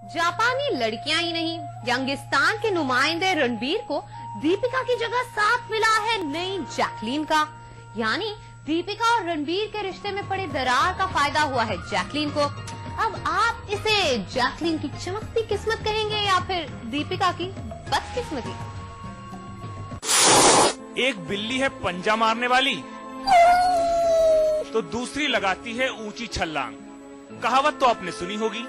जापानी लड़कियां ही नहीं, यंगिस्तान के नुमाइंदे रणबीर को दीपिका की जगह साथ मिला है नई जैकलीन का। यानी दीपिका और रणबीर के रिश्ते में पड़े दरार का फायदा हुआ है जैकलीन को। अब आप इसे जैकलीन की चमकती किस्मत कहेंगे या फिर दीपिका की बदकिस्मती? एक बिल्ली है पंजा मारने वाली, तो दूसरी लगाती है ऊंची छलांग। कहावत तो आपने सुनी होगी,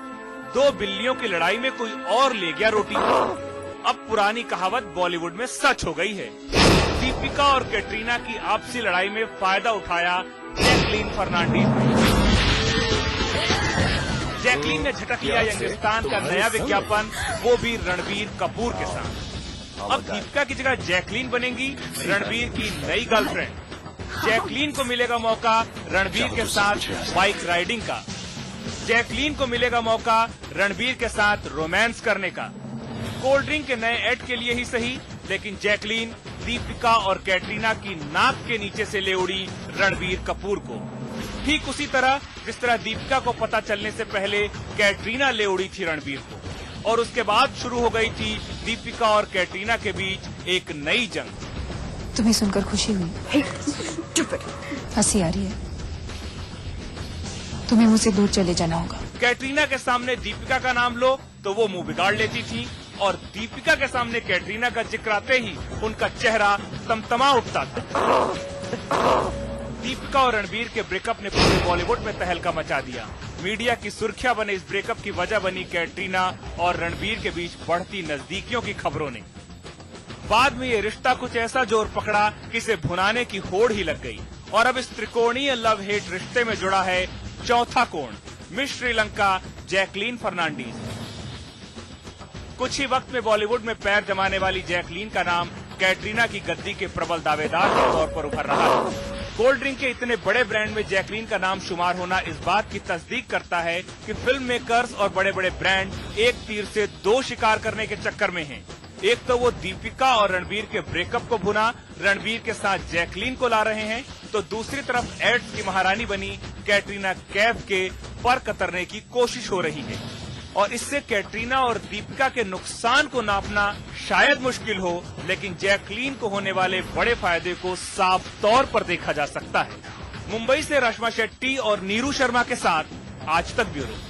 दो बिल्लियों की लड़ाई में कोई और ले गया रोटी। अब पुरानी कहावत बॉलीवुड में सच हो गई है। दीपिका और कैटरीना की आपसी लड़ाई में फायदा उठाया जैकलीन फर्नांडीज ने। जैकलीन ने झटक लिया यंगिस्तान का नया विज्ञापन, वो भी रणबीर कपूर के साथ। अब दीपिका की जगह जैकलीन बनेंगी रणबीर की नई गर्लफ्रेंड। जैकलीन को मिलेगा मौका रणबीर के साथ बाइक राइडिंग का। जैकलीन को मिलेगा मौका रणबीर के साथ रोमांस करने का। कोल्ड ड्रिंक के नए ऐड के लिए ही सही, लेकिन जैकलीन दीपिका और कैटरीना की नाक के नीचे से ले उड़ी रणबीर कपूर को। ठीक उसी तरह जिस तरह दीपिका को पता चलने से पहले कैटरीना ले उड़ी थी रणबीर को, और उसके बाद शुरू हो गई थी दीपिका और कैटरीना के बीच एक नई जंग। तुम्हें सुनकर खुशी हुई? हंसी आ रही है। तुम्हें मुझसे दूर चले जाना होगा। कैटरीना के सामने दीपिका का नाम लो तो वो मुंह बिगाड़ लेती थी, और दीपिका के सामने कैटरीना का जिक्र आते ही उनका चेहरा तमतमा उठता था। दीपिका और रणबीर के ब्रेकअप ने पूरे बॉलीवुड में तहलका मचा दिया। मीडिया की सुर्खियां बने इस ब्रेकअप की वजह बनी कैटरीना और रणबीर के बीच बढ़ती नजदीकियों की खबरों ने। बाद में ये रिश्ता कुछ ऐसा जोर पकड़ा कि इसे भुनाने की होड़ ही लग गई, और अब इस त्रिकोणीय लव हेट रिश्ते में जुड़ा है चौथा कोण, मिस श्रीलंका जैकलीन फर्नांडीज। कुछ ही वक्त में बॉलीवुड में पैर जमाने वाली जैकलीन का नाम कैटरीना की गद्दी के प्रबल दावेदार के तौर पर उभर रहा है। कोल्ड ड्रिंक के इतने बड़े ब्रांड में जैकलीन का नाम शुमार होना इस बात की तस्दीक करता है कि फिल्म मेकर्स और बड़े बड़े ब्रांड एक तीर से दो शिकार करने के चक्कर में हैं। एक तो वो दीपिका और रणबीर के ब्रेकअप को भुना रणबीर के साथ जैकलीन को ला रहे हैं, तो दूसरी तरफ एड्स की महारानी बनी कैटरीना कैफ के पर कतरने की कोशिश हो रही है। और इससे कैटरीना और दीपिका के नुकसान को नापना शायद मुश्किल हो, लेकिन जैकलीन को होने वाले बड़े फायदे को साफ तौर पर देखा जा सकता है। मुंबई से रश्मा शेट्टी और नीरू शर्मा के साथ आज तक ब्यूरो।